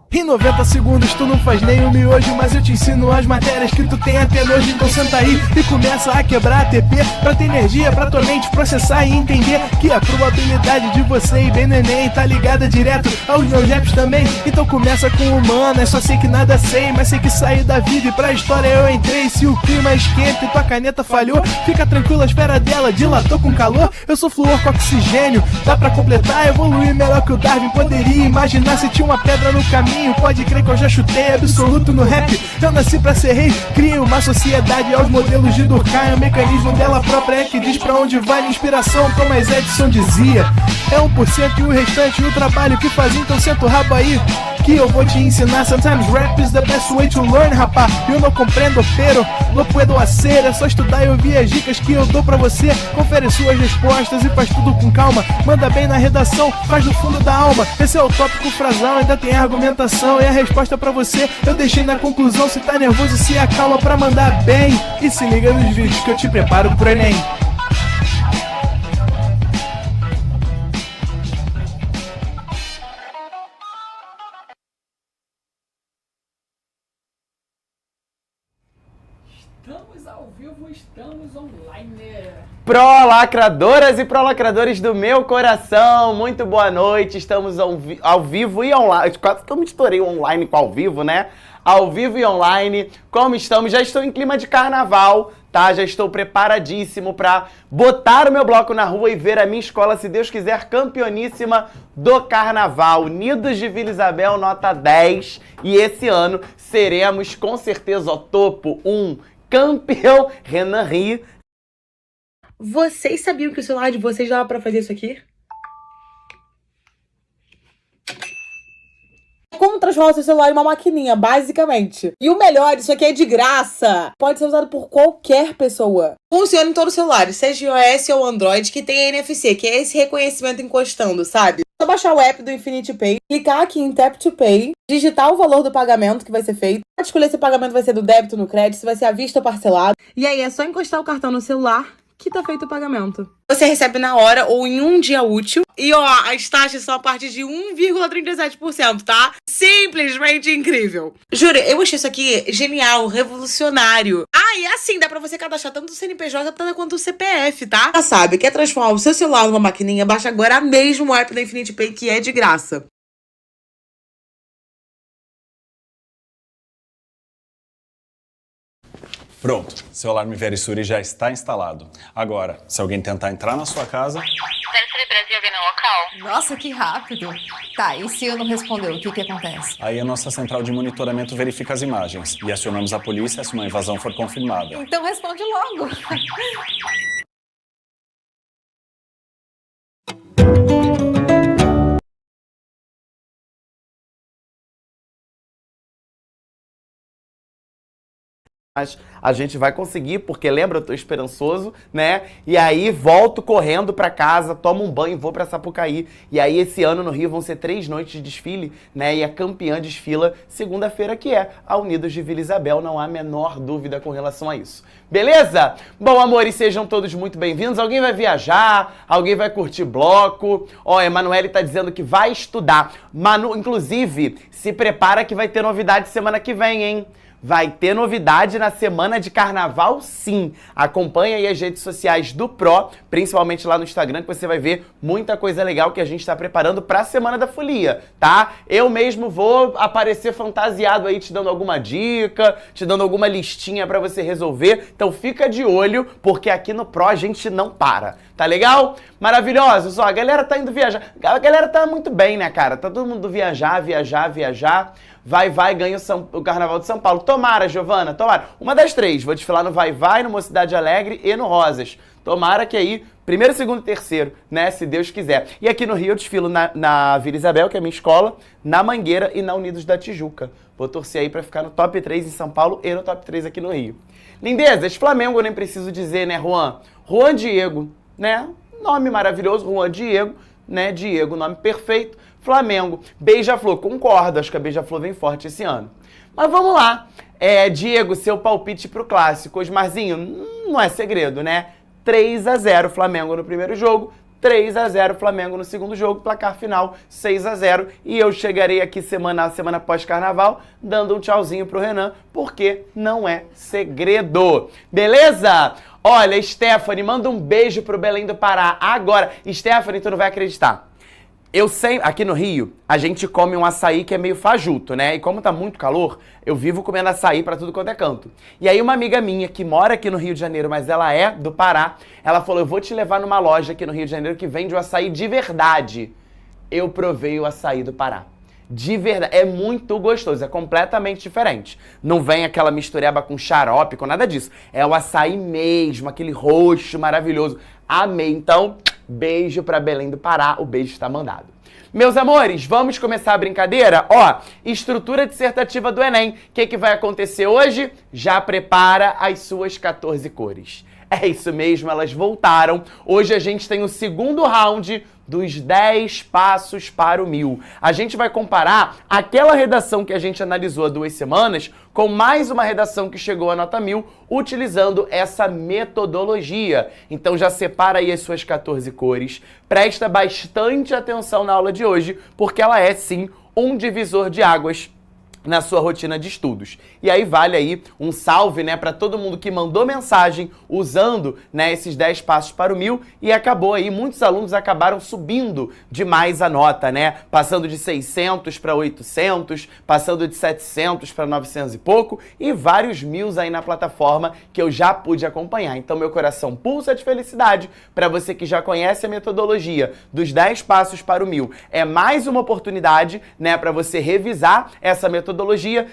Em 90 segundos tu não faz nem um miojo, mas eu te ensino as matérias que tu tem até nojo. Então senta aí e começa a quebrar ATP pra ter energia pra tua mente processar e entender que a probabilidade de você ir bem no Enem tá ligada direto aos meus raps também. Então começa com humana, só sei que nada sei, mas sei que saí da vida e pra história eu entrei. Se o clima esquenta e tua caneta falhou, fica tranquilo, a esfera dela dilatou com calor. Eu sou flúor com oxigênio, dá pra completar, evoluir melhor que o Darwin poderia imaginar se tinha uma pedra no caminho. Pode crer que eu já chutei absoluto no rap. Eu nasci pra ser rei, crio uma sociedade aos modelos de Durkheim. O mecanismo dela própria é que diz pra onde vai minha inspiração. Thomas Edison dizia: é 1% e o restante o trabalho que fazia. Então senta o rabo aí que eu vou te ensinar. Sometimes rap is the best way to learn, rapá. Eu não compreendo, pero não puedo hacer. É só estudar e ouvir as dicas que eu dou pra você. Confere suas respostas e faz tudo com calma. Manda bem na redação, faz do fundo da alma. Esse é o tópico frasal, ainda tem argumentação. E a resposta pra você eu deixei na conclusão. Se tá nervoso, se acalma pra mandar bem. E se liga nos vídeos que eu te preparo pro Enem. Estamos ao vivo, estamos online. Pró-lacradoras e pró-lacradores do meu coração, muito boa noite. Estamos ao vivo e online. Quase que eu misturei online com ao vivo, né? Ao vivo e online. Como estamos? Já estou em clima de carnaval, tá? Já estou preparadíssimo para botar o meu bloco na rua e ver a minha escola, se Deus quiser, campeoníssima do carnaval. Unidos de Vila Isabel, nota 10. E esse ano seremos com certeza ao topo campeão. Renan ri. Vocês sabiam que o celular de vocês dava pra fazer isso aqui? Como transformar o seu celular em uma maquininha, basicamente. E o melhor, isso aqui é de graça. Pode ser usado por qualquer pessoa. Funciona em todos os celulares, seja iOS ou Android, que tem a NFC, que é esse reconhecimento encostando, sabe? É só baixar o app do Infinity Pay, clicar aqui em Tap to Pay, digitar o valor do pagamento que vai ser feito, pode escolher se o pagamento vai ser do débito no crédito, se vai ser à vista ou parcelado. E aí é só encostar o cartão no celular que tá feito o pagamento. Você recebe na hora ou em um dia útil. E ó, as taxas são a partir de 1,37%, tá? Simplesmente incrível. Juro, eu achei isso aqui genial, revolucionário. Ah, e assim, dá pra você cadastrar tanto o CNPJ quanto o CPF, tá? Já sabe, quer transformar o seu celular numa maquininha? Baixa agora mesmo o app da Infinity Pay, que é de graça. Pronto, seu alarme Verisuri já está instalado. Agora, se alguém tentar entrar na sua casa... Verisuri Brasil vem no local? Nossa, que rápido. Tá, e se eu não responder, o que acontece? Aí a nossa central de monitoramento verifica as imagens e acionamos a polícia se uma invasão for confirmada. Então responde logo. Mas a gente vai conseguir, porque lembra, eu tô esperançoso, né? E aí volto correndo pra casa, tomo um banho, vou pra Sapucaí. E aí esse ano no Rio vão ser 3 noites de desfile, né? E a campeã desfila segunda-feira, que é a Unidos de Vila Isabel. Não há a menor dúvida com relação a isso. Beleza? Bom, amores, sejam todos muito bem-vindos. Alguém vai viajar? Alguém vai curtir bloco? Ó, a Emanuele tá dizendo que vai estudar. Manu, inclusive, se prepara que vai ter novidade semana que vem, hein? Vai ter novidade na semana de carnaval, sim. Acompanha aí as redes sociais do Pro, principalmente lá no Instagram, que você vai ver muita coisa legal que a gente está preparando para a Semana da Folia, tá? Eu mesmo vou aparecer fantasiado aí, te dando alguma dica, te dando alguma listinha para você resolver. Então fica de olho, porque aqui no Pro a gente não para, tá legal? Maravilhosos, ó, a galera tá indo viajar. A galera tá muito bem, né, cara? Tá todo mundo viajar. Vai, ganha o Carnaval de São Paulo. Tomara, Giovana, tomara. Uma das 3. Vou desfilar no Vai, no Mocidade Alegre e no Rosas. Tomara que aí, primeiro, segundo e terceiro, né, se Deus quiser. E aqui no Rio eu desfilo na Vila Isabel, que é a minha escola, na Mangueira e na Unidos da Tijuca. Vou torcer aí pra ficar no top 3 em São Paulo e no top 3 aqui no Rio. Lindezas, Flamengo eu nem preciso dizer, né, Juan? Juan Diego, né? Nome maravilhoso, Juan Diego, né? Diego, nome perfeito. Flamengo, Beija-Flor, concordo, acho que a Beija-Flor vem forte esse ano. Mas vamos lá, Diego, seu palpite pro clássico. Osmarzinho, não é segredo, né? 3-0 Flamengo no primeiro jogo, 3-0 Flamengo no segundo jogo, placar final 6-0. E eu chegarei aqui semana pós-carnaval dando um tchauzinho pro Renan, porque não é segredo. Beleza? Olha, Stephanie, manda um beijo pro Belém do Pará agora. Stephanie, tu não vai acreditar. Eu sei, aqui no Rio, a gente come um açaí que é meio fajuto, né? E como tá muito calor, eu vivo comendo açaí pra tudo quanto é canto. E aí uma amiga minha que mora aqui no Rio de Janeiro, mas ela é do Pará, ela falou, eu vou te levar numa loja aqui no Rio de Janeiro que vende o açaí de verdade. Eu provei o açaí do Pará. De verdade, é muito gostoso, é completamente diferente. Não vem aquela mistureba com xarope, com nada disso. É o açaí mesmo, aquele roxo maravilhoso. Amei, então, beijo pra Belém do Pará, o beijo está mandado. Meus amores, vamos começar a brincadeira? Ó, estrutura dissertativa do Enem. O que vai acontecer hoje? Já prepara as suas 14 cores. É isso mesmo, elas voltaram. Hoje a gente tem o segundo round dos 10 passos para o 1000. A gente vai comparar aquela redação que a gente analisou há 2 semanas com mais uma redação que chegou à nota 1000 utilizando essa metodologia. Então já separa aí as suas 14 cores. Presta bastante atenção na aula de hoje, porque ela é sim um divisor de águas na sua rotina de estudos. E aí vale aí um salve, né, para todo mundo que mandou mensagem usando, né, esses 10 passos para o 1000 e acabou aí, muitos alunos acabaram subindo demais a nota, né, passando de 600 para 800, passando de 700 para 900 e pouco e vários 1000 aí na plataforma que eu já pude acompanhar. Então meu coração pulsa de felicidade para você que já conhece a metodologia dos 10 passos para o 1000. É mais uma oportunidade, né, para você revisar essa metodologia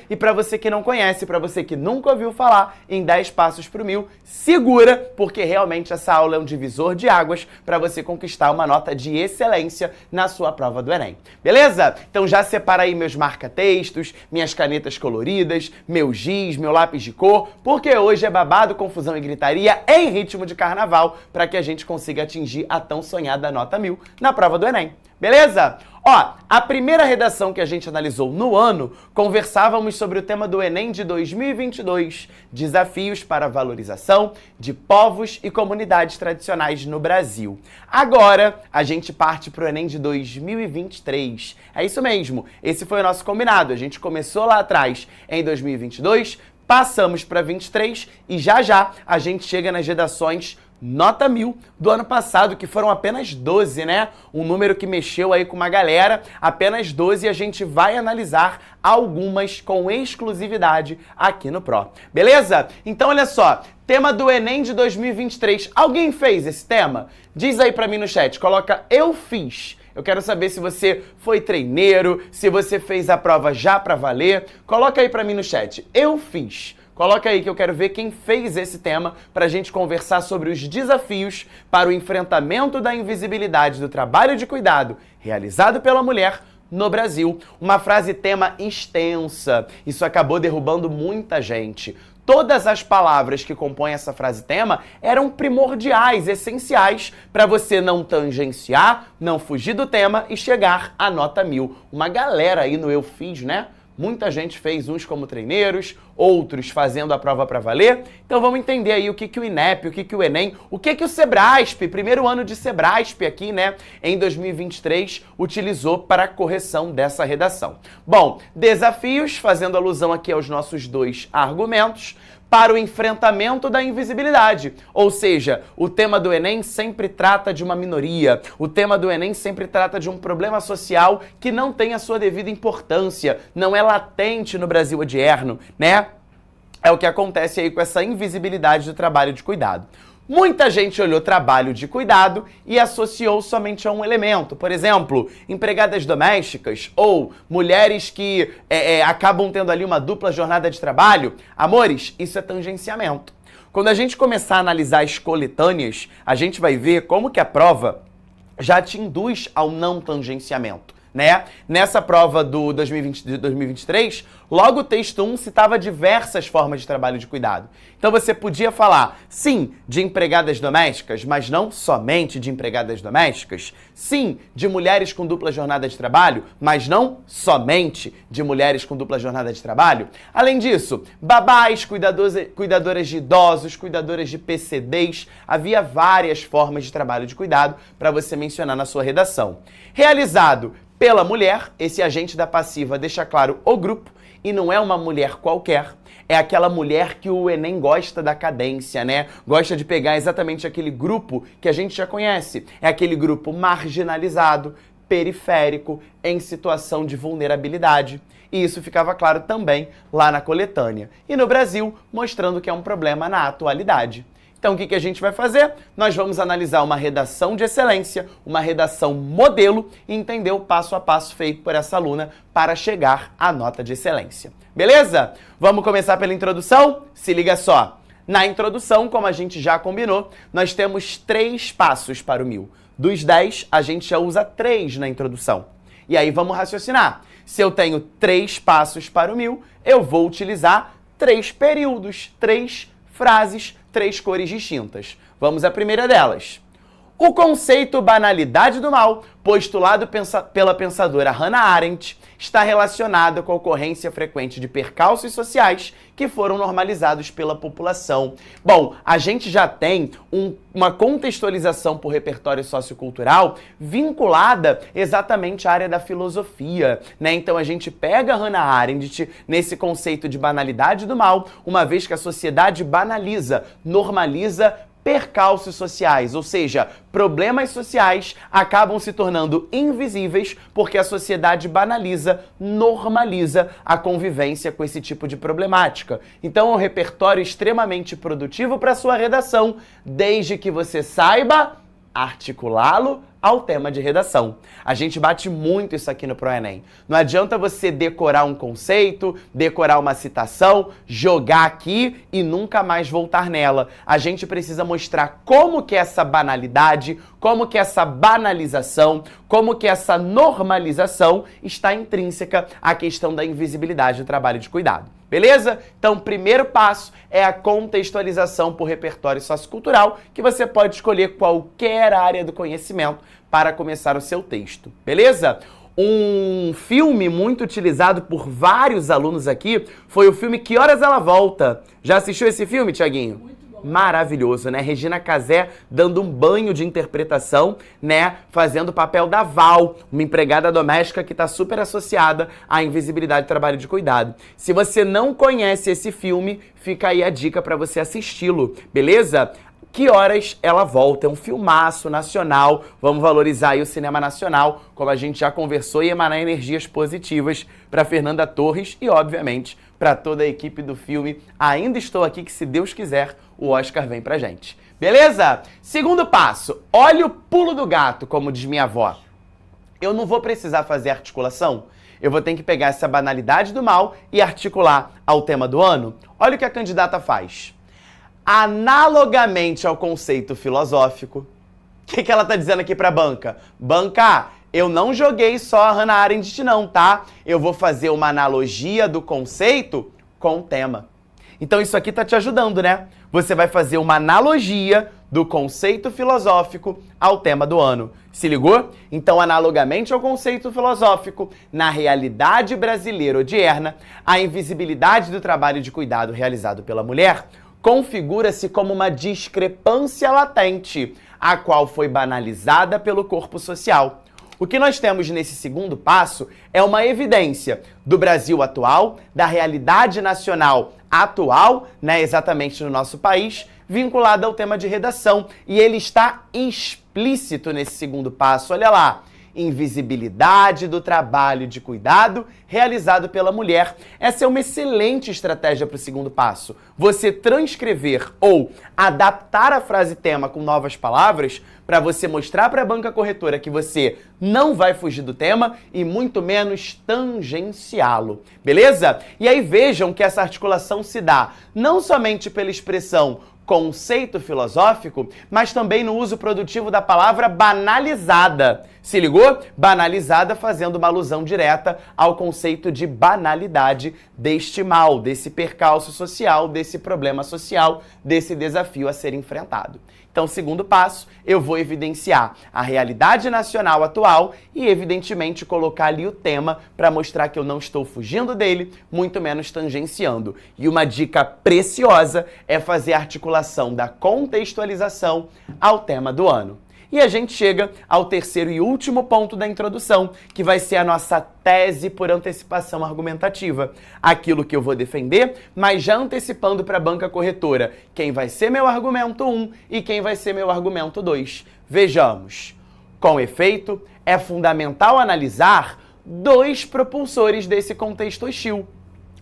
e para você que não conhece, para você que nunca ouviu falar em 10 passos para o 1000, segura, porque realmente essa aula é um divisor de águas para você conquistar uma nota de excelência na sua prova do Enem. Beleza? Então já separa aí meus marca-textos, minhas canetas coloridas, meu giz, meu lápis de cor, porque hoje é babado, confusão e gritaria em ritmo de carnaval para que a gente consiga atingir a tão sonhada nota 1000 na prova do Enem. Beleza? Ó, a primeira redação que a gente analisou no ano, conversávamos sobre o tema do Enem de 2022, desafios para a valorização de povos e comunidades tradicionais no Brasil. Agora, a gente parte para o Enem de 2023. É isso mesmo, esse foi o nosso combinado. A gente começou lá atrás em 2022, passamos para 23 e já a gente chega nas redações nota 1000 do ano passado, que foram apenas 12, né? Um número que mexeu aí com uma galera, apenas 12, e a gente vai analisar algumas com exclusividade aqui no Pro. Beleza? Então olha só, tema do Enem de 2023. Alguém fez esse tema? Diz aí pra mim no chat, coloca eu fiz. Eu quero saber se você foi treineiro, se você fez a prova já pra valer. Coloca aí pra mim no chat, eu fiz. Coloca aí que eu quero ver quem fez esse tema para a gente conversar sobre os desafios para o enfrentamento da invisibilidade do trabalho de cuidado realizado pela mulher no Brasil. Uma frase tema extensa. Isso acabou derrubando muita gente. Todas as palavras que compõem essa frase tema eram primordiais, essenciais, para você não tangenciar, não fugir do tema e chegar à nota 1000. Uma galera aí no Eu Fiz, né? Muita gente fez, uns como treineiros, outros fazendo a prova para valer. Então vamos entender aí o que o INEP, o que o Enem, o que o Sebrasp, primeiro ano de Sebrasp aqui, né, em 2023, utilizou para a correção dessa redação. Bom, desafios, fazendo alusão aqui aos nossos 2 argumentos, para o enfrentamento da invisibilidade. Ou seja, o tema do Enem sempre trata de uma minoria, o tema do Enem sempre trata de um problema social que não tem a sua devida importância, não é latente no Brasil odierno, né? É o que acontece aí com essa invisibilidade do trabalho de cuidado. Muita gente olhou trabalho de cuidado e associou somente a um elemento. Por exemplo, empregadas domésticas ou mulheres que acabam tendo ali uma dupla jornada de trabalho. Amores, isso é tangenciamento. Quando a gente começar a analisar as coletâneas, a gente vai ver como que a prova já te induz ao não tangenciamento. né? Nessa prova do 2023, logo o texto 1 citava diversas formas de trabalho de cuidado. Então você podia falar, sim, de empregadas domésticas, mas não somente de empregadas domésticas. Sim, de mulheres com dupla jornada de trabalho, mas não somente de mulheres com dupla jornada de trabalho. Além disso, babás, cuidadoras de idosos, cuidadoras de PCDs. Havia várias formas de trabalho de cuidado para você mencionar na sua redação. Realizado pela mulher, esse agente da passiva deixa claro o grupo, e não é uma mulher qualquer, é aquela mulher que o Enem gosta da cadência, né? Gosta de pegar exatamente aquele grupo que a gente já conhece. É aquele grupo marginalizado, periférico, em situação de vulnerabilidade. E isso ficava claro também lá na coletânea. E no Brasil, mostrando que é um problema na atualidade. Então, o que a gente vai fazer? Nós vamos analisar uma redação de excelência, uma redação modelo e entender o passo a passo feito por essa aluna para chegar à nota de excelência. Beleza? Vamos começar pela introdução? Se liga só. Na introdução, como a gente já combinou, nós temos 3 passos para o 1000. Dos 10, a gente já usa 3 na introdução. E aí vamos raciocinar. Se eu tenho 3 passos para o 1000, eu vou utilizar 3 períodos, 3 frases, 3 cores distintas. Vamos à primeira delas. O conceito banalidade do mal, postulado pela pensadora Hannah Arendt, está relacionado com a ocorrência frequente de percalços sociais que foram normalizados pela população. Bom, a gente já tem uma contextualização por repertório sociocultural vinculada exatamente à área da filosofia, né? Então a gente pega Hannah Arendt nesse conceito de banalidade do mal, uma vez que a sociedade banaliza, normaliza percalços sociais, ou seja, problemas sociais acabam se tornando invisíveis porque a sociedade banaliza, normaliza a convivência com esse tipo de problemática. Então é um repertório extremamente produtivo para sua redação, desde que você saiba articulá-lo ao tema de redação. A gente bate muito isso aqui no ProEnem. Não adianta você decorar um conceito, decorar uma citação, jogar aqui e nunca mais voltar nela. A gente precisa mostrar como que essa banalidade, como que essa banalização, como que essa normalização está intrínseca à questão da invisibilidade do trabalho de cuidado. Beleza? Então, o primeiro passo é a contextualização por repertório sociocultural, que você pode escolher qualquer área do conhecimento para começar o seu texto. Beleza? Um filme muito utilizado por vários alunos aqui foi o filme Que Horas Ela Volta. Já assistiu esse filme, Tiaguinho? Muito bom. Maravilhoso, né? Regina Casé dando um banho de interpretação, né? Fazendo o papel da Val, uma empregada doméstica que está super associada à invisibilidade do trabalho de cuidado. Se você não conhece esse filme, fica aí a dica para você assisti-lo, beleza? Que Horas Ela Volta, é um filmaço nacional, vamos valorizar aí o cinema nacional, como a gente já conversou, e emanar energias positivas para Fernanda Torres e, obviamente, para toda a equipe do filme. Ainda estou aqui que, se Deus quiser, o Oscar vem pra gente. Beleza? Segundo passo, olha o pulo do gato, como diz minha avó. Eu não vou precisar fazer articulação, eu vou ter que pegar essa banalidade do mal e articular ao tema do ano. Olha o que a candidata faz. Analogamente ao conceito filosófico, o que ela tá dizendo aqui pra banca? Banca, eu não joguei só a Hannah Arendt não, tá? Eu vou fazer uma analogia do conceito com o tema. Então isso aqui tá te ajudando, né? Você vai fazer uma analogia do conceito filosófico ao tema do ano. Se ligou? Então, analogamente ao conceito filosófico, na realidade brasileira odierna, a invisibilidade do trabalho de cuidado realizado pela mulher configura-se como uma discrepância latente, a qual foi banalizada pelo corpo social. O que nós temos nesse segundo passo é uma evidência do Brasil atual, da realidade nacional atual, né, exatamente no nosso país, vinculada ao tema de redação. E ele está explícito nesse segundo passo. Olha lá. Invisibilidade do trabalho de cuidado realizado pela mulher. Essa é uma excelente estratégia para o segundo passo. Você transcrever ou adaptar a frase tema com novas palavras para você mostrar para a banca corretora que você não vai fugir do tema e muito menos tangenciá-lo, beleza? E aí vejam que essa articulação se dá não somente pela expressão conceito filosófico, mas também no uso produtivo da palavra banalizada. Se ligou? Banalizada fazendo uma alusão direta ao conceito de banalidade deste mal, desse percalço social, desse problema social, desse desafio a ser enfrentado. Então, segundo passo, eu vou evidenciar a realidade nacional atual e, evidentemente, colocar ali o tema para mostrar que eu não estou fugindo dele, muito menos tangenciando. E uma dica preciosa é fazer a articulação da contextualização ao tema do ano. E a gente chega ao terceiro e último ponto da introdução, que vai ser a nossa tese por antecipação argumentativa. Aquilo que eu vou defender, mas já antecipando para a banca corretora quem vai ser meu argumento 1 e quem vai ser meu argumento 2. Vejamos. Com efeito, é fundamental analisar dois propulsores desse contexto hostil.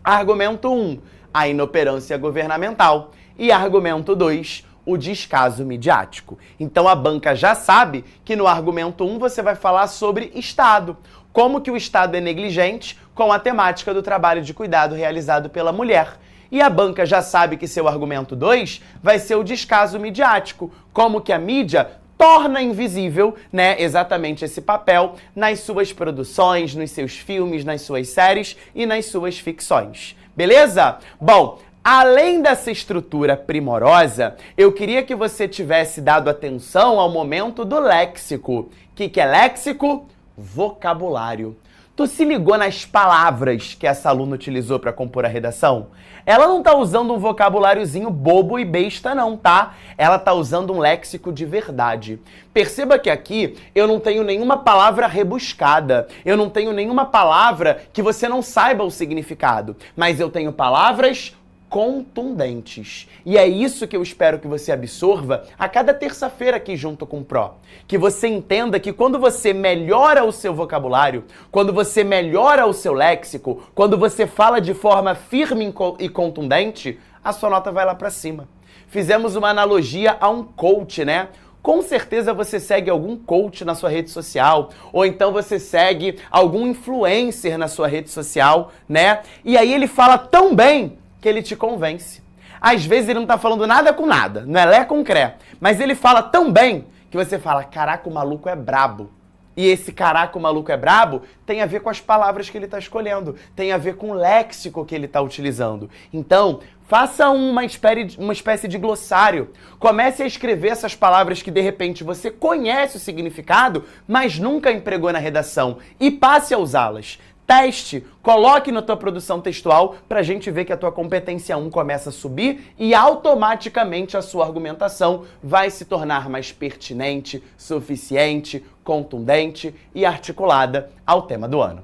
Argumento 1, a inoperância governamental. E argumento 2, o descaso midiático. Então a banca já sabe que no argumento 1 você vai falar sobre Estado. Como que o Estado é negligente com a temática do trabalho de cuidado realizado pela mulher. E a banca já sabe que seu argumento 2 vai ser o descaso midiático. Como que a mídia torna invisível, né, exatamente esse papel nas suas produções, nos seus filmes, nas suas séries e nas suas ficções. Beleza? Bom, além dessa estrutura primorosa, eu queria que você tivesse dado atenção ao momento do léxico. O que é léxico? Vocabulário. Tu se ligou nas palavras que essa aluna utilizou para compor a redação? Ela não tá usando um vocabuláriozinho bobo e besta não, tá? Ela tá usando um léxico de verdade. Perceba que aqui eu não tenho nenhuma palavra rebuscada, eu não tenho nenhuma palavra que você não saiba o significado, mas eu tenho palavras contundentes. E é isso que eu espero que você absorva a cada terça-feira aqui junto com o Pro. Que você entenda que quando você melhora o seu vocabulário, quando você melhora o seu léxico, quando você fala de forma firme e contundente, a sua nota vai lá pra cima. Fizemos uma analogia a um coach, né? Com certeza você segue algum coach na sua rede social, ou então você segue algum influencer na sua rede social, né? E aí ele fala tão bem que ele te convence. Às vezes ele não tá falando nada com nada, não é lé com cré, mas ele fala tão bem que você fala, caraca, o maluco é brabo. E esse caraca, o maluco é brabo, tem a ver com as palavras que ele tá escolhendo, tem a ver com o léxico que ele tá utilizando. Então, faça uma espécie de glossário. Comece a escrever essas palavras que de repente você conhece o significado, mas nunca empregou na redação, e passe a usá-las. Teste, coloque na tua produção textual pra gente ver que a tua competência 1 começa a subir e automaticamente a sua argumentação vai se tornar mais pertinente, suficiente, contundente e articulada ao tema do ano.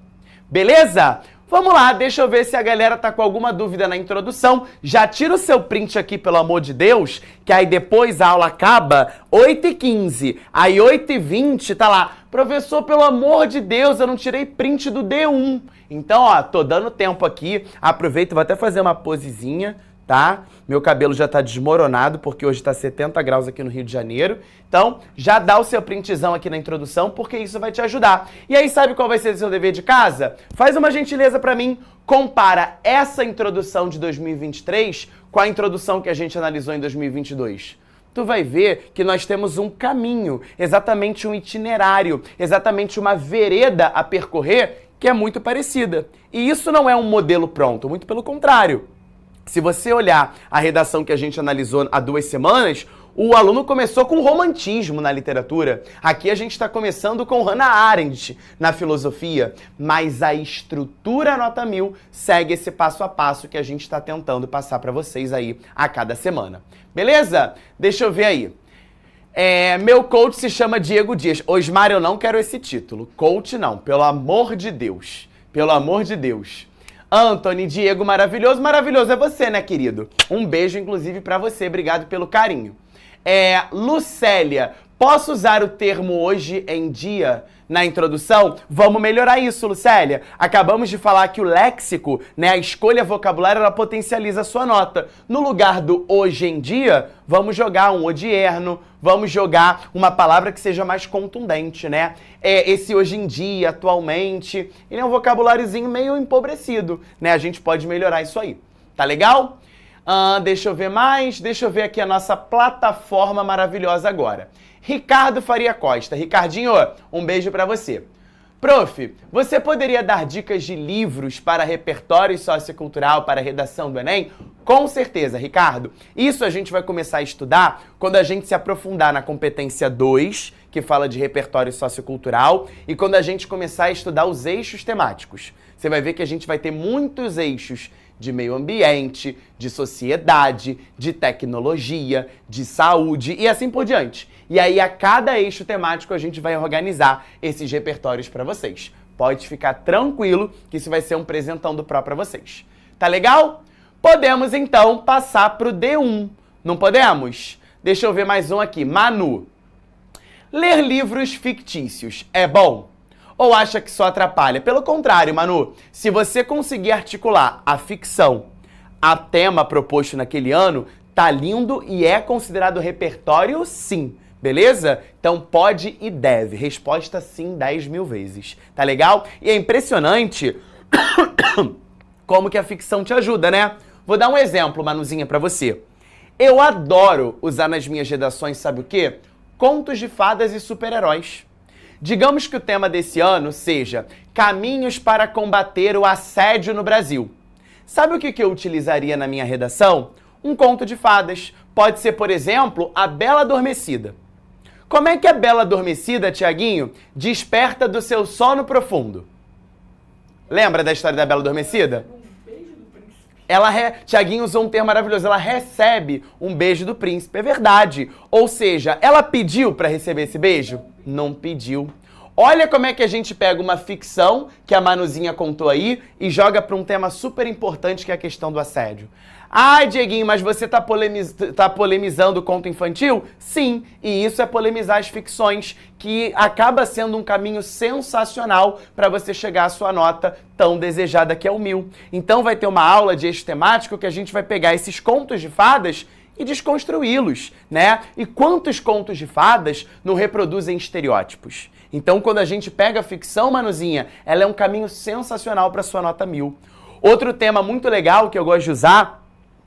Beleza? Vamos lá, deixa eu ver se a galera tá com alguma dúvida na introdução. Já tira o seu print aqui, pelo amor de Deus, que aí depois a aula acaba 8h15. Aí 8h20 tá lá. Professor, pelo amor de Deus, eu não tirei print do D1. Então, ó, tô dando tempo aqui. Aproveito, vou até fazer uma posezinha, tá? Meu cabelo já tá desmoronado, porque hoje tá 70 graus aqui no Rio de Janeiro. Então, já dá o seu printzão aqui na introdução, porque isso vai te ajudar. E aí, sabe qual vai ser o seu dever de casa? Faz uma gentileza pra mim, compara essa introdução de 2023 com a introdução que a gente analisou em 2022. Tu vai ver que nós temos um caminho, exatamente um itinerário, exatamente uma vereda a percorrer que é muito parecida. E isso não é um modelo pronto, muito pelo contrário. Se você olhar a redação que a gente analisou há 2 semanas, o aluno começou com romantismo na literatura. Aqui a gente está começando com Hannah Arendt na filosofia, mas a estrutura nota 1000 segue esse passo a passo que a gente está tentando passar para vocês aí a cada semana. Beleza? Deixa eu ver aí. Meu coach se chama Diego Dias. Osmar, eu não quero esse título. Coach não, pelo amor de Deus. Pelo amor de Deus. Anthony, Diego, maravilhoso. Maravilhoso é você, né, querido? Um beijo, inclusive, pra você. Obrigado pelo carinho. Lucélia, posso usar o termo hoje em dia na introdução? Vamos melhorar isso, Lucélia. Acabamos de falar que o léxico, né, a escolha vocabulária, ela potencializa a sua nota. No lugar do hoje em dia, vamos jogar um odierno, vamos jogar uma palavra que seja mais contundente, né? Esse hoje em dia, atualmente, ele é um vocabuláriozinho meio empobrecido, né? A gente pode melhorar isso aí. Tá legal? Deixa eu ver mais. Deixa eu ver aqui a nossa plataforma maravilhosa agora. Ricardo Faria Costa. Ricardinho, um beijo pra você. Prof, você poderia dar dicas de livros para repertório sociocultural para a redação do Enem? Com certeza, Ricardo. Isso a gente vai começar a estudar quando a gente se aprofundar na competência 2, que fala de repertório sociocultural, e quando a gente começar a estudar os eixos temáticos. Você vai ver que a gente vai ter muitos eixos de meio ambiente, de sociedade, de tecnologia, de saúde e assim por diante. E aí, a cada eixo temático, a gente vai organizar esses repertórios para vocês. Pode ficar tranquilo que isso vai ser um presentão do Pro para vocês. Tá legal? Podemos, então, passar pro D1. Não podemos? Deixa eu ver mais um aqui. Manu. Ler livros fictícios é bom? Ou acha que só atrapalha? Pelo contrário, Manu, se você conseguir articular a ficção a tema proposto naquele ano, tá lindo e é considerado repertório, sim. Beleza? Então pode e deve. Resposta sim 10 mil vezes. Tá legal? E é impressionante como que a ficção te ajuda, né? Vou dar um exemplo, Manuzinha, pra você. Eu adoro usar nas minhas redações, sabe o quê? Contos de fadas e super-heróis. Digamos que o tema desse ano seja Caminhos para combater o assédio no Brasil. Sabe o que eu utilizaria na minha redação? Um conto de fadas. Pode ser, por exemplo, A Bela Adormecida. Como é que a Bela Adormecida, Tiaguinho, desperta do seu sono profundo? Lembra da história da Bela Adormecida? Tiaguinho usou um termo maravilhoso. Ela recebe um beijo do príncipe. É verdade. Ou seja, ela pediu para receber esse beijo? Não pediu. Olha como é que a gente pega uma ficção que a Manuzinha contou aí e joga para um tema super importante que é a questão do assédio. Ai, Dieguinho, mas você tá polemizando o conto infantil? Sim, e isso é polemizar as ficções, que acaba sendo um caminho sensacional para você chegar à sua nota tão desejada que é o 1000. Então vai ter uma aula de eixo temático que a gente vai pegar esses contos de fadas e desconstruí-los, né? E quantos contos de fadas não reproduzem estereótipos? Então, quando a gente pega a ficção, Manuzinha, ela é um caminho sensacional para sua nota 1000. Outro tema muito legal que eu gosto de usar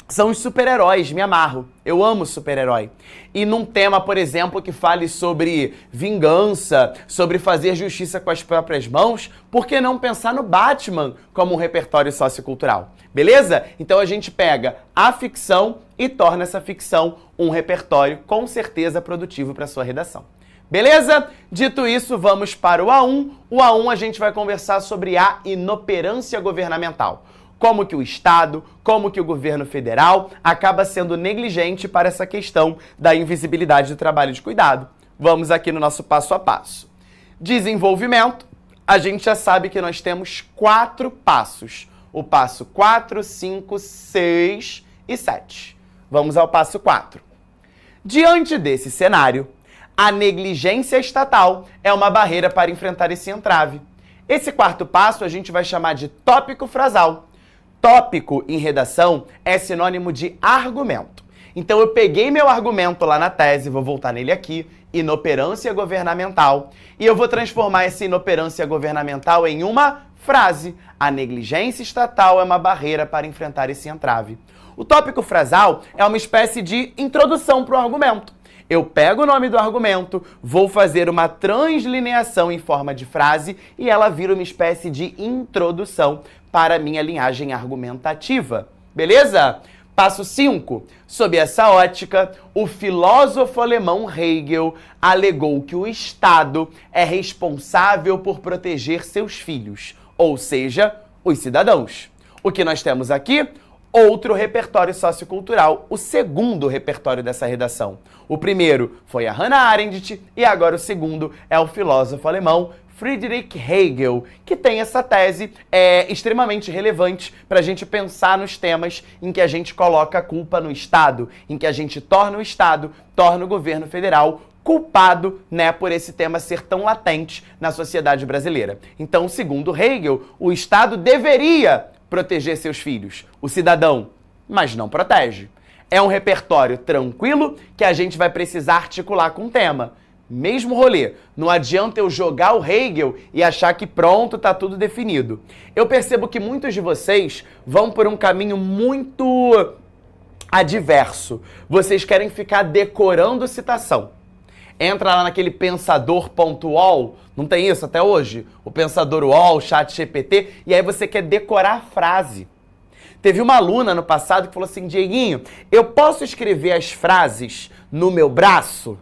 são os super-heróis, me amarro. Eu amo super-herói. E num tema, por exemplo, que fale sobre vingança, sobre fazer justiça com as próprias mãos, por que não pensar no Batman como um repertório sociocultural? Beleza? Então a gente pega a ficção e torna essa ficção um repertório com certeza produtivo para sua redação. Beleza? Dito isso, vamos para o A1. O A1 a gente vai conversar sobre a inoperância governamental. Como que o Estado, como que o governo federal acaba sendo negligente para essa questão da invisibilidade do trabalho de cuidado. Vamos aqui no nosso passo a passo. Desenvolvimento, a gente já sabe que nós temos 4 passos. O passo 4, 5, 6 e 7. Vamos ao passo 4. Diante desse cenário, a negligência estatal é uma barreira para enfrentar esse entrave. Esse 4º passo a gente vai chamar de tópico frasal. Tópico em redação é sinônimo de argumento. Então eu peguei meu argumento lá na tese, vou voltar nele aqui, inoperância governamental, e eu vou transformar essa inoperância governamental em uma frase. A negligência estatal é uma barreira para enfrentar esse entrave. O tópico frasal é uma espécie de introdução para o argumento. Eu pego o nome do argumento, vou fazer uma translineação em forma de frase e ela vira uma espécie de introdução para a minha linhagem argumentativa. Beleza? Passo 5. Sob essa ótica, o filósofo alemão Hegel alegou que o Estado é responsável por proteger seus filhos, ou seja, os cidadãos. O que nós temos aqui? Outro repertório sociocultural, o segundo repertório dessa redação. O primeiro foi a Hannah Arendt e agora o segundo é o filósofo alemão Friedrich Hegel, que tem essa tese extremamente relevante para a gente pensar nos temas em que a gente coloca a culpa no Estado, em que a gente torna o Estado, torna o governo federal culpado, né, por esse tema ser tão latente na sociedade brasileira. Então, segundo Hegel, o Estado deveria proteger seus filhos, o cidadão, mas não protege. É um repertório tranquilo que a gente vai precisar articular com o tema. Mesmo rolê, não adianta eu jogar o Hegel e achar que pronto, tá tudo definido. Eu percebo que muitos de vocês vão por um caminho muito Adverso. Vocês querem ficar decorando citação. Entra lá naquele pensador.ol, não tem isso até hoje? O pensador UOL, o ChatGPT, e aí você quer decorar a frase. Teve uma aluna no passado que falou assim, Dieguinho, eu posso escrever as frases no meu braço?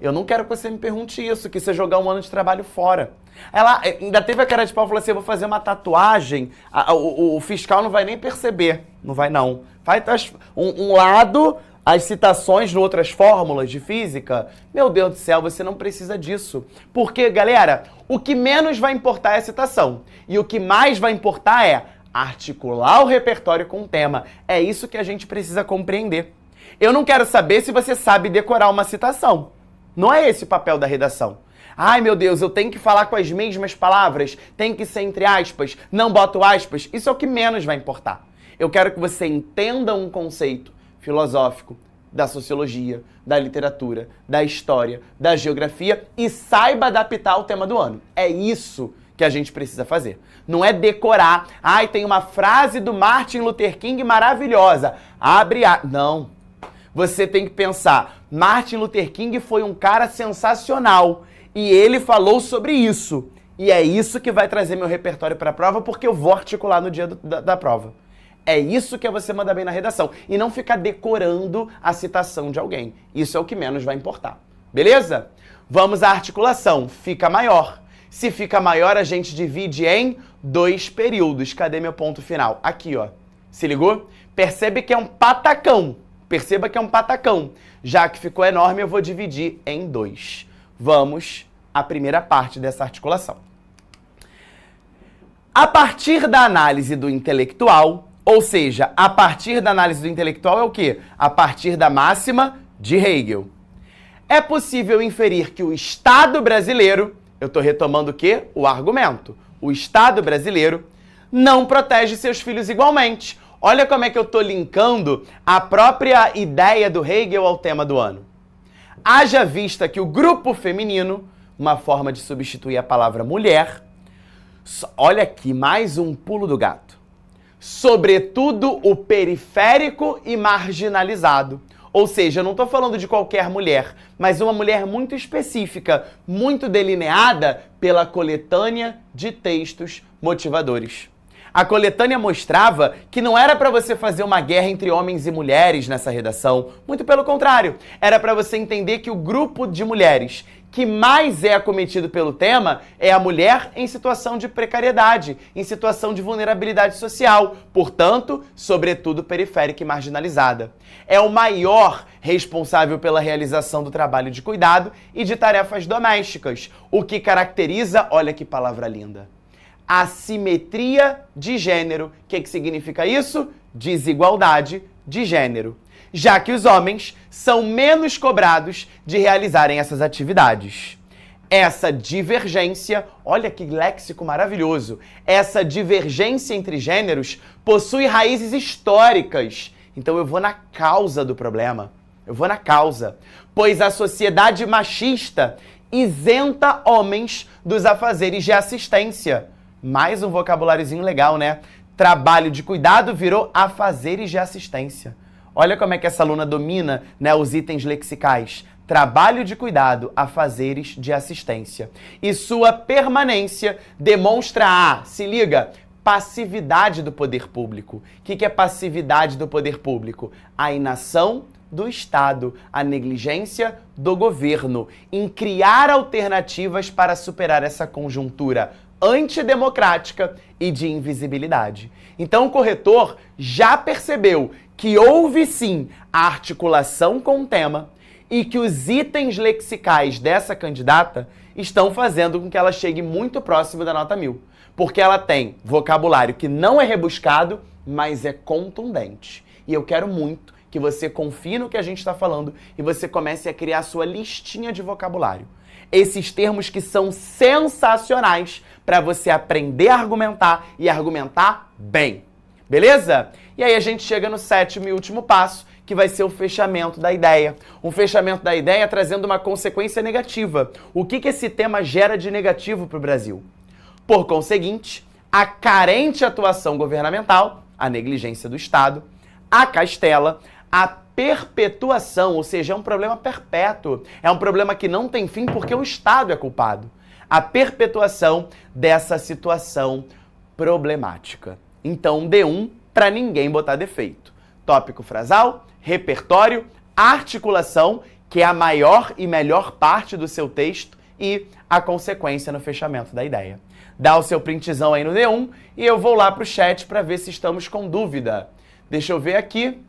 Eu não quero que você me pergunte isso, que você jogar um ano de trabalho fora. Ela ainda teve a cara de pau e falou assim, eu vou fazer uma tatuagem, o fiscal não vai nem perceber. Não vai não. Faz um lado, as citações em outras fórmulas de física. Meu Deus do céu, você não precisa disso. Porque, galera, o que menos vai importar é a citação. E o que mais vai importar é articular o repertório com o tema. É isso que a gente precisa compreender. Eu não quero saber se você sabe decorar uma citação. Não é esse o papel da redação. Ai, meu Deus, eu tenho que falar com as mesmas palavras, tem que ser entre aspas, não boto aspas. Isso é o que menos vai importar. Eu quero que você entenda um conceito filosófico da sociologia, da literatura, da história, da geografia e saiba adaptar o tema do ano. É isso que a gente precisa fazer. Não é decorar. Ai, tem uma frase do Martin Luther King maravilhosa. Abre a... Não. Você tem que pensar, Martin Luther King foi um cara sensacional e ele falou sobre isso. E é isso que vai trazer meu repertório para a prova porque eu vou articular no dia da prova. É isso que é você mandar bem na redação. E não ficar decorando a citação de alguém. Isso é o que menos vai importar. Beleza? Vamos à articulação. Fica maior. Se fica maior, a gente divide em 2 períodos. Cadê meu ponto final? Aqui, ó. Se ligou? Percebe que é um patacão. Perceba que é um patacão. Já que ficou enorme, eu vou dividir em 2. Vamos à primeira parte dessa articulação. A partir da análise do intelectual, ou seja, a partir da análise do intelectual é o quê? A partir da máxima de Hegel. É possível inferir que o Estado brasileiro, eu estou retomando o quê? O argumento. O Estado brasileiro não protege seus filhos igualmente. Olha como é que eu estou linkando a própria ideia do Hegel ao tema do ano. Haja vista que o grupo feminino, uma forma de substituir a palavra mulher, olha aqui, mais um pulo do gato. Sobretudo o periférico e marginalizado. Ou seja, eu não estou falando de qualquer mulher, mas uma mulher muito específica, muito delineada pela coletânea de textos motivadores. A coletânea mostrava que não era para você fazer uma guerra entre homens e mulheres nessa redação. Muito pelo contrário. Era para você entender que o grupo de mulheres que mais é acometido pelo tema é a mulher em situação de precariedade, em situação de vulnerabilidade social, portanto, sobretudo periférica e marginalizada. É o maior responsável pela realização do trabalho de cuidado e de tarefas domésticas, o que caracteriza, olha que palavra linda, assimetria de gênero. O que significa isso? Desigualdade de gênero. Já que os homens são menos cobrados de realizarem essas atividades. Essa divergência, olha que léxico maravilhoso, essa divergência entre gêneros possui raízes históricas. Então eu vou na causa do problema, eu vou na causa. Pois a sociedade machista isenta homens dos afazeres de assistência. Mais um vocabuláriozinho legal, né? Trabalho de cuidado virou afazeres de assistência. Olha como é que essa aluna domina, né, os itens lexicais. Trabalho de cuidado, afazeres de assistência. E sua permanência demonstra se liga, passividade do poder público. O que é passividade do poder público? A inação do Estado, a negligência do governo em criar alternativas para superar essa conjuntura antidemocrática e de invisibilidade. Então o corretor já percebeu que houve sim a articulação com o tema e que os itens lexicais dessa candidata estão fazendo com que ela chegue muito próximo da nota 1000. Porque ela tem vocabulário que não é rebuscado, mas é contundente. E eu quero muito que você confie no que a gente está falando e você comece a criar a sua listinha de vocabulário. Esses termos que são sensacionais para você aprender a argumentar e argumentar bem. Beleza? E aí a gente chega no 7º e último passo, que vai ser o fechamento da ideia. Um fechamento da ideia trazendo uma consequência negativa. O que esse tema gera de negativo para o Brasil? Por conseguinte, a carente atuação governamental, a negligência do Estado, a castela, a perpetuação, ou seja, é um problema perpétuo. É um problema que não tem fim porque o Estado é culpado. A perpetuação dessa situação problemática. Então, D1 para ninguém botar defeito. Tópico frasal, repertório, articulação, que é a maior e melhor parte do seu texto, e a consequência no fechamento da ideia. Dá o seu printzão aí no D1 e eu vou lá pro chat para ver se estamos com dúvida. Deixa eu ver aqui.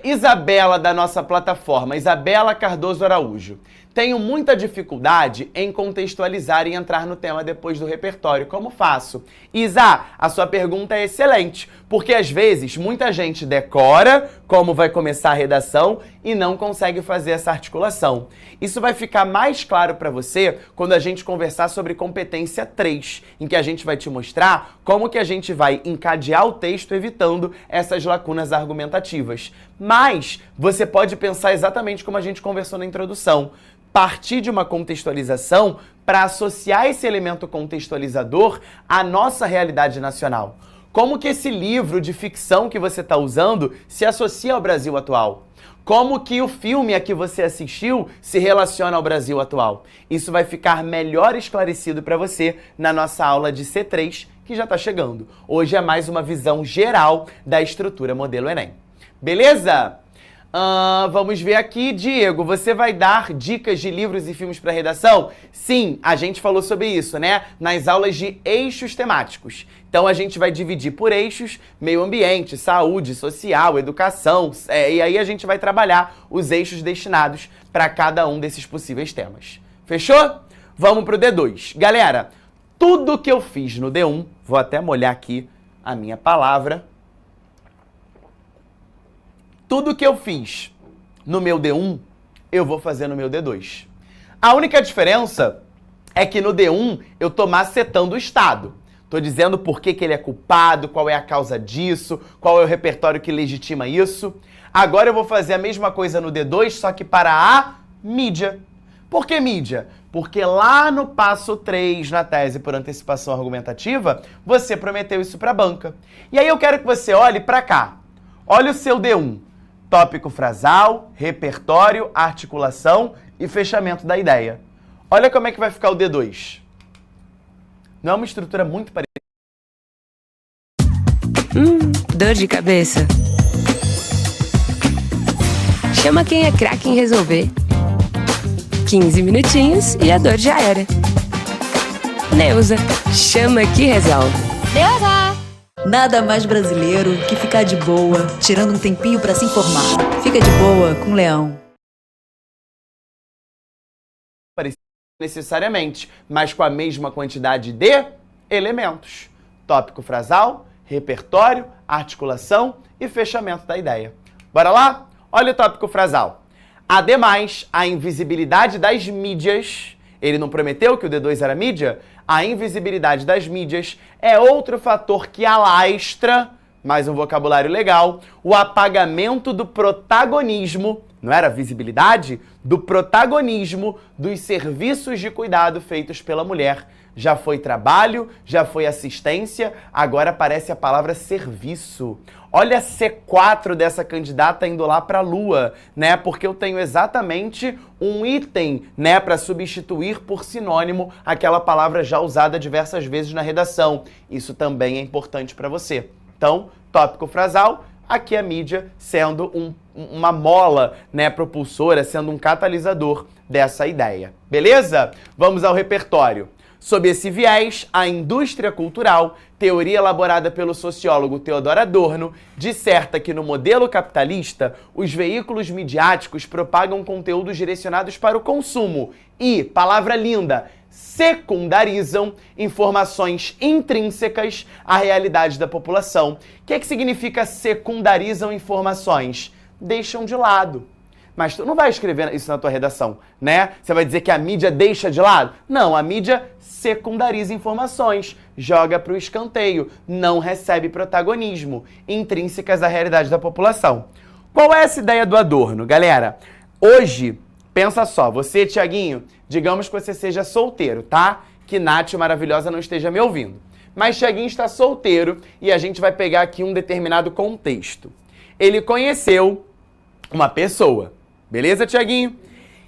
Isabela da nossa plataforma, Isabela Cardoso Araújo. Tenho muita dificuldade em contextualizar e entrar no tema depois do repertório. Como faço? Isa, a sua pergunta é excelente, porque às vezes muita gente decora como vai começar a redação e não consegue fazer essa articulação. Isso vai ficar mais claro para você quando a gente conversar sobre competência 3, em que a gente vai te mostrar como que a gente vai encadear o texto evitando essas lacunas argumentativas. Mas você pode pensar exatamente como a gente conversou na introdução. Partir de uma contextualização para associar esse elemento contextualizador à nossa realidade nacional. Como que esse livro de ficção que você está usando se associa ao Brasil atual? Como que o filme a que você assistiu se relaciona ao Brasil atual? Isso vai ficar melhor esclarecido para você na nossa aula de C3, que já está chegando. Hoje é mais uma visão geral da estrutura modelo Enem. Beleza? Vamos ver aqui, Diego, você vai dar dicas de livros e filmes para redação? Sim, a gente falou sobre isso, né? Nas aulas de eixos temáticos. Então a gente vai dividir por eixos: meio ambiente, saúde, social, educação, e aí a gente vai trabalhar os eixos destinados para cada um desses possíveis temas. Fechou? Vamos pro D2. Galera, tudo que eu fiz no D1, vou até molhar aqui a minha palavra. Tudo que eu fiz no meu D1, eu vou fazer no meu D2. A única diferença é que no D1 eu tô macetando o Estado. Tô dizendo por que ele é culpado, qual é a causa disso, qual é o repertório que legitima isso. Agora eu vou fazer a mesma coisa no D2, só que para a mídia. Por que mídia? Porque lá no passo 3, na tese por antecipação argumentativa, você prometeu isso para a banca. E aí eu quero que você olhe para cá. Olha o seu D1. Tópico frasal, repertório, articulação e fechamento da ideia. Olha como é que vai ficar o D2. Não é uma estrutura muito parecida? Dor de cabeça. Chama quem é craque em resolver. 15 minutinhos e a dor já era. Neuza, chama que resolve. Neuza! Nada mais brasileiro que ficar de boa, tirando um tempinho pra se informar. Fica de boa com Leão. Necessariamente, mas com a mesma quantidade de elementos. Tópico frasal, repertório, articulação e fechamento da ideia. Bora lá? Olha o tópico frasal. Ademais, a invisibilidade das mídias... Ele não prometeu que o D2 era mídia? A invisibilidade das mídias é outro fator que alastra, mais um vocabulário legal, o apagamento do protagonismo, não era visibilidade? Do protagonismo dos serviços de cuidado feitos pela mulher. Já foi trabalho, já foi assistência, agora aparece a palavra serviço. Olha a C4 dessa candidata indo lá para a lua, né? Porque eu tenho exatamente um item, né, para substituir por sinônimo aquela palavra já usada diversas vezes na redação. Isso também é importante para você. Então, tópico frasal, aqui a mídia sendo uma mola, né, propulsora, sendo um catalisador dessa ideia. Beleza? Vamos ao repertório. Sob esse viés, a indústria cultural, teoria elaborada pelo sociólogo Theodor Adorno, disserta que no modelo capitalista, os veículos midiáticos propagam conteúdos direcionados para o consumo e, palavra linda, secundarizam informações intrínsecas à realidade da população. O que significa secundarizam informações? Deixam de lado. Mas tu não vai escrever isso na tua redação, né? Você vai dizer que a mídia deixa de lado? Não, a mídia secundariza informações, joga para o escanteio, não recebe protagonismo, intrínsecas à realidade da população. Qual é essa ideia do Adorno, galera? Hoje, pensa só, você, Tiaguinho, digamos que você seja solteiro, tá? Que Nath maravilhosa não esteja me ouvindo. Mas Tiaguinho está solteiro e a gente vai pegar aqui um determinado contexto. ele conheceu uma pessoa. Beleza, Tiaguinho?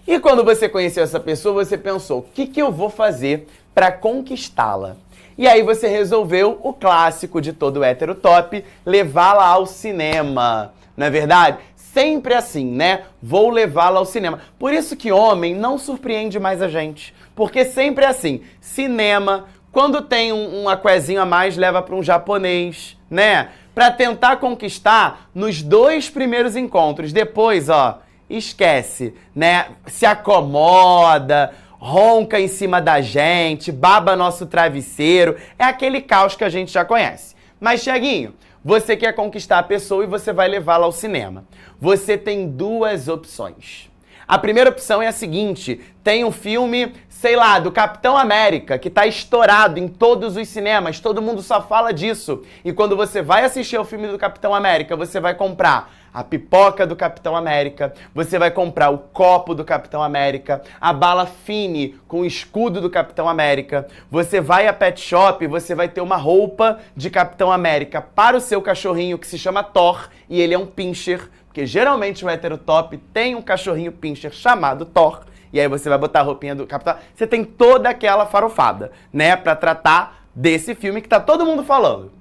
E quando você conheceu essa pessoa, você pensou, o que eu vou fazer para conquistá-la? E aí você resolveu o clássico de todo hétero top, levá-la ao cinema. Não é verdade? Sempre assim, né? Vou levá-la ao cinema. Por isso que homem não surpreende mais a gente. Porque sempre é assim, cinema, quando tem um aquezinho a mais, leva para um japonês, né? Pra tentar conquistar nos 2 primeiros encontros. Depois, ó, esquece, né? Se acomoda, ronca em cima da gente, baba nosso travesseiro. É aquele caos que a gente já conhece. Mas, Tiaguinho, você quer conquistar a pessoa e você vai levá-la ao cinema. Você tem 2 opções. A primeira opção é a seguinte, tem um filme, sei lá, do Capitão América, que tá estourado em todos os cinemas, todo mundo só fala disso. E quando você vai assistir ao filme do Capitão América, você vai comprar a pipoca do Capitão América, você vai comprar o copo do Capitão América, a bala Fine com o escudo do Capitão América, você vai a pet shop, você vai ter uma roupa de Capitão América para o seu cachorrinho que se chama Thor, e ele é um pincher, porque geralmente o hétero top tem um cachorrinho pincher chamado Thor, e aí você vai botar a roupinha do Capitão. Você tem toda aquela farofada, né, pra tratar desse filme que tá todo mundo falando.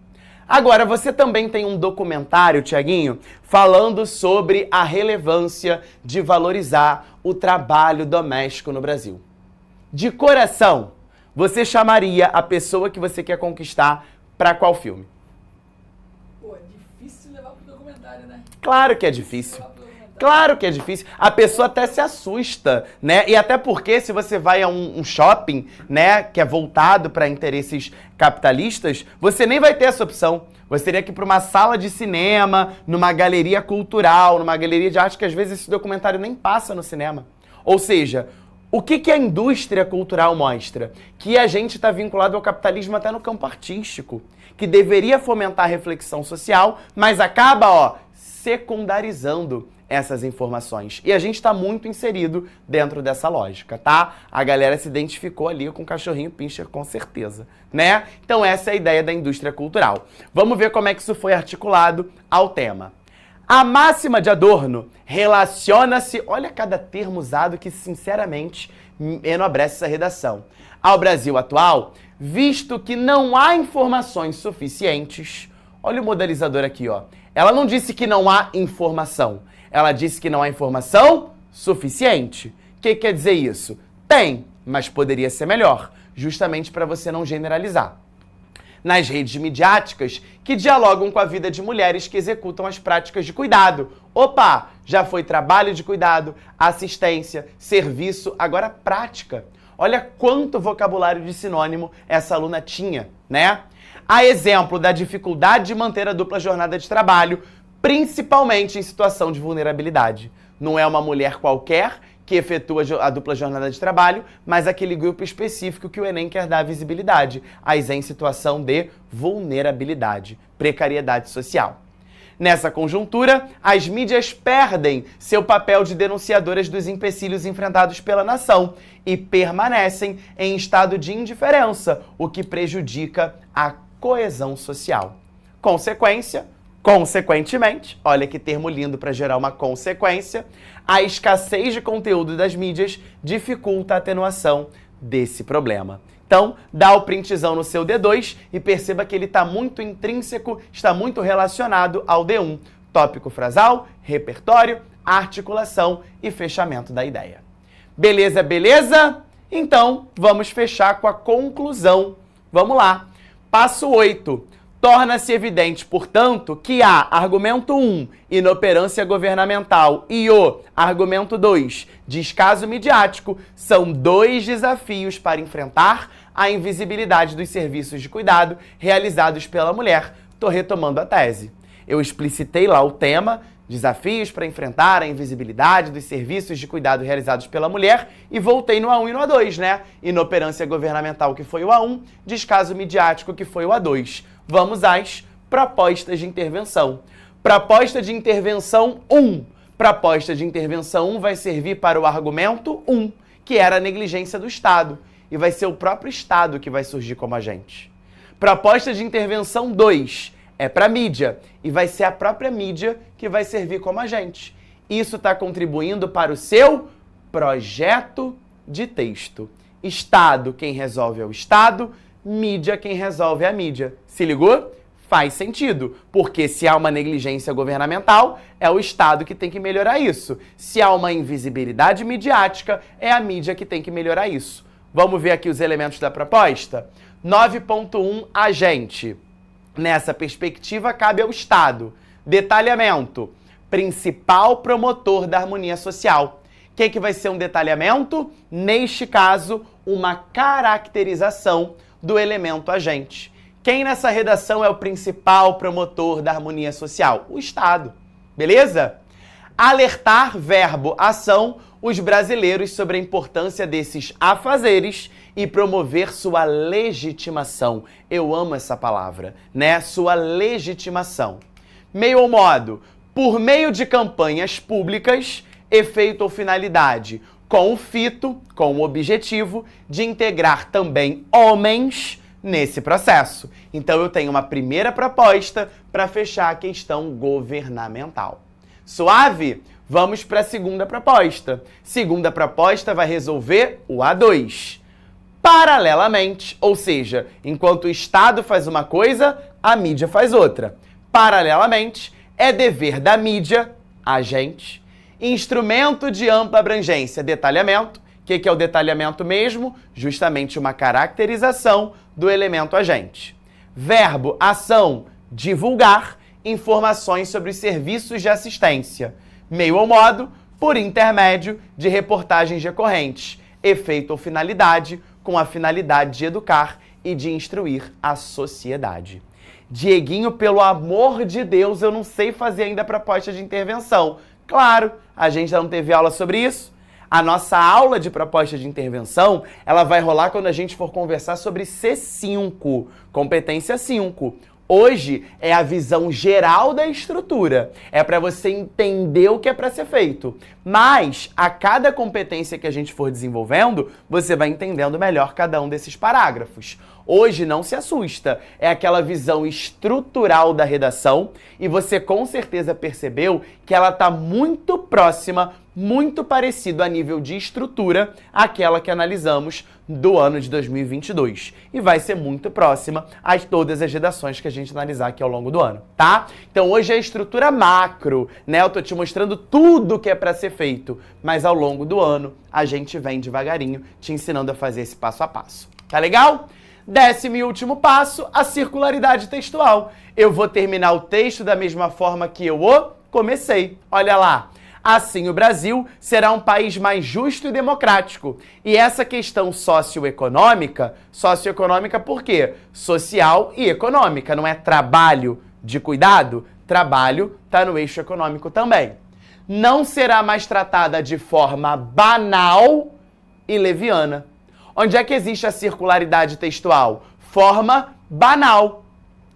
Agora, você também tem um documentário, Tiaguinho, falando sobre a relevância de valorizar o trabalho doméstico no Brasil. De coração, você chamaria a pessoa que você quer conquistar pra qual filme? Pô, é difícil levar pro documentário, né? Claro que é difícil. Claro que é difícil. A pessoa até se assusta, né? E até porque se você vai a um shopping, né, que é voltado para interesses capitalistas, você nem vai ter essa opção. Você teria que ir para uma sala de cinema, numa galeria cultural, numa galeria de arte, que às vezes esse documentário nem passa no cinema. Ou seja, o que a indústria cultural mostra? Que a gente está vinculado ao capitalismo até no campo artístico, que deveria fomentar a reflexão social, mas acaba, ó, secundarizando essas informações. E a gente está muito inserido dentro dessa lógica, tá? A galera se identificou ali com o cachorrinho pincher, com certeza, né? Então essa é a ideia da indústria cultural. Vamos ver como é que isso foi articulado ao tema. A máxima de Adorno relaciona-se, olha cada termo usado que sinceramente enobrece essa redação, ao Brasil atual, visto que não há informações suficientes. Olha o modalizador aqui, ó. Ela não disse que não há informação. Ela disse que não há informação suficiente. O que quer dizer isso? Tem, mas poderia ser melhor, justamente para você não generalizar. Nas redes midiáticas que dialogam com a vida de mulheres que executam as práticas de cuidado. Opa, já foi trabalho de cuidado, assistência, serviço, agora prática. Olha quanto vocabulário de sinônimo essa aluna tinha, né? A exemplo da dificuldade de manter a dupla jornada de trabalho, principalmente em situação de vulnerabilidade. Não é uma mulher qualquer que efetua a dupla jornada de trabalho, mas aquele grupo específico que o Enem quer dar visibilidade, as em situação de vulnerabilidade, precariedade social. Nessa conjuntura, as mídias perdem seu papel de denunciadoras dos empecilhos enfrentados pela nação e permanecem em estado de indiferença, o que prejudica a coesão social. Consequentemente, olha que termo lindo para gerar uma consequência, a escassez de conteúdo das mídias dificulta a atenuação desse problema. Então, dá o printzão no seu D2 e perceba que ele está muito intrínseco, está muito relacionado ao D1. Tópico frasal, repertório, articulação e fechamento da ideia. Beleza, beleza? Então, vamos fechar com a conclusão. Vamos lá. Passo 8. Torna-se evidente, portanto, que a argumento 1, inoperância governamental, e o argumento 2, descaso midiático, são 2 desafios para enfrentar a invisibilidade dos serviços de cuidado realizados pela mulher. Estou retomando a tese. Eu explicitei lá o tema, desafios para enfrentar a invisibilidade dos serviços de cuidado realizados pela mulher, e voltei no A1 e no A2, né? Inoperância governamental, que foi o A1, descaso midiático, que foi o A2. Vamos às propostas de intervenção. Proposta de intervenção 1. Proposta de intervenção 1 vai servir para o argumento 1, que era a negligência do Estado. E vai ser o próprio Estado que vai surgir como agente. Proposta de intervenção 2. É para mídia. E vai ser a própria mídia que vai servir como agente. Isso está contribuindo para o seu projeto de texto. Estado, quem resolve é o Estado. Mídia, quem resolve é a mídia. Se ligou? Faz sentido, porque se há uma negligência governamental, é o Estado que tem que melhorar isso. Se há uma invisibilidade midiática, é a mídia que tem que melhorar isso. Vamos ver aqui os elementos da proposta? 9.1, agente. Nessa perspectiva, cabe ao Estado. Detalhamento. Principal promotor da harmonia social. O que vai ser um detalhamento? Neste caso, uma caracterização do elemento agente. Quem nessa redação é o principal promotor da harmonia social? O Estado. Beleza? Alertar, verbo, ação, os brasileiros sobre a importância desses afazeres e promover sua legitimação. Eu amo essa palavra, né? Sua legitimação. Meio ou modo, por meio de campanhas públicas, efeito ou finalidade, com o fito, com o objetivo de integrar também homens nesse processo. Então eu tenho uma primeira proposta para fechar a questão governamental. Suave? Vamos para a segunda proposta. Segunda proposta vai resolver o A2. Paralelamente, ou seja, enquanto o Estado faz uma coisa, a mídia faz outra. Paralelamente, é dever da mídia, agente, instrumento de ampla abrangência, detalhamento. O que é o detalhamento mesmo? Justamente uma caracterização do elemento agente. Verbo, ação, divulgar informações sobre os serviços de assistência. Meio ou modo, por intermédio de reportagens recorrentes. Efeito ou finalidade, com a finalidade de educar e de instruir a sociedade. Dieguinho, pelo amor de Deus, eu não sei fazer ainda a proposta de intervenção. Claro, a gente já não teve aula sobre isso. A nossa aula de proposta de intervenção, ela vai rolar quando a gente for conversar sobre C5, competência 5. Hoje é a visão geral da estrutura. É para você entender o que é para ser feito. Mas, a cada competência que a gente for desenvolvendo, você vai entendendo melhor cada um desses parágrafos. Hoje, não se assusta. É aquela visão estrutural da redação e você com certeza percebeu que ela está muito próxima, muito parecido a nível de estrutura àquela que analisamos do ano de 2022. E vai ser muito próxima a todas as redações que a gente analisar aqui ao longo do ano, tá? Então hoje é a estrutura macro, né? Eu tô te mostrando tudo que é para ser feito, mas ao longo do ano a gente vem devagarinho te ensinando a fazer esse passo a passo. Tá legal? 10º e último passo, a circularidade textual. Eu vou terminar o texto da mesma forma que eu o comecei. Olha lá. Assim, o Brasil será um país mais justo e democrático. E essa questão socioeconômica por quê? Social e econômica, não é trabalho de cuidado? Trabalho está no eixo econômico também. Não será mais tratada de forma banal e leviana. Onde é que existe a circularidade textual? Forma banal.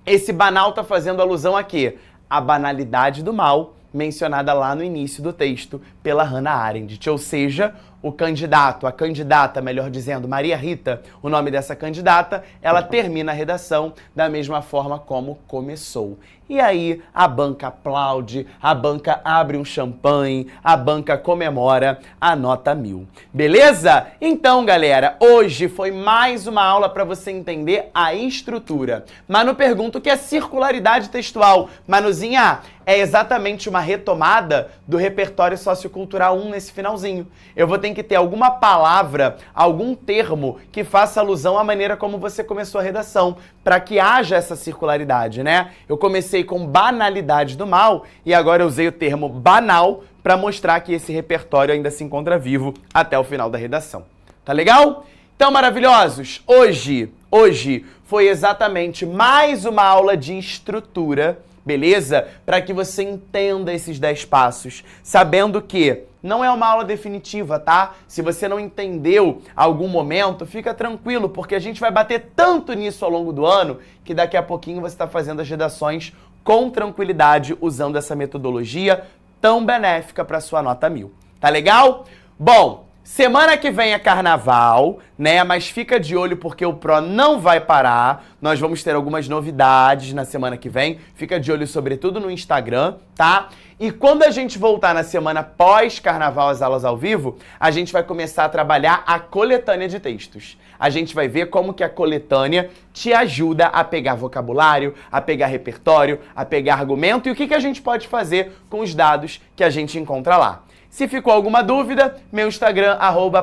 Esse banal está fazendo alusão a quê? A banalidade do mal, mencionada lá no início do texto pela Hannah Arendt, ou seja, o candidato, a candidata, melhor dizendo, Maria Rita, o nome dessa candidata, ela termina a redação da mesma forma como começou. E aí a banca aplaude, a banca abre um champanhe, a banca comemora a nota 1000. Beleza? Então, galera, hoje foi mais uma aula para você entender a estrutura. Manu pergunta o que é circularidade textual. Manuzinha, é exatamente uma retomada do repertório sociocultural 1 nesse finalzinho. Eu vou ter que ter alguma palavra, algum termo que faça alusão à maneira como você começou a redação, para que haja essa circularidade, né? Eu comecei com banalidade do mal e agora eu usei o termo banal para mostrar que esse repertório ainda se encontra vivo até o final da redação. Tá legal? Então, maravilhosos, hoje foi exatamente mais uma aula de estrutura, beleza? Para que você entenda esses 10 passos, sabendo que não é uma aula definitiva, tá? Se você não entendeu algum momento, fica tranquilo, porque a gente vai bater tanto nisso ao longo do ano que daqui a pouquinho você está fazendo as redações com tranquilidade, usando essa metodologia tão benéfica para sua nota 1000. Tá legal? Bom, Semana que vem é carnaval, né? Mas fica de olho porque o Pro não vai parar. Nós vamos ter algumas novidades na semana que vem. Fica de olho, sobretudo, no Instagram, tá? E quando a gente voltar na semana pós-carnaval, as aulas ao vivo, a gente vai começar a trabalhar a coletânea de textos. A gente vai ver como que a coletânea te ajuda a pegar vocabulário, a pegar repertório, a pegar argumento e o que a gente pode fazer com os dados que a gente encontra lá. Se ficou alguma dúvida, meu Instagram,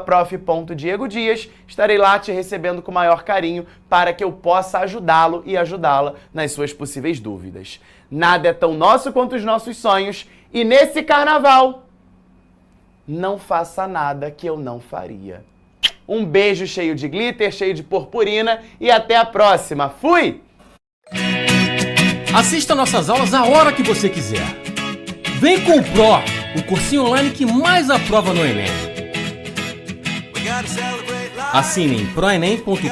@prof.diegodias. Estarei lá te recebendo com o maior carinho para que eu possa ajudá-lo e ajudá-la nas suas possíveis dúvidas. Nada é tão nosso quanto os nossos sonhos. E nesse carnaval, não faça nada que eu não faria. Um beijo cheio de glitter, cheio de purpurina e até a próxima. Fui! Assista nossas aulas a hora que você quiser. Vem com o Pro, o cursinho online que mais aprova no Enem. Assine em proenem.com.br.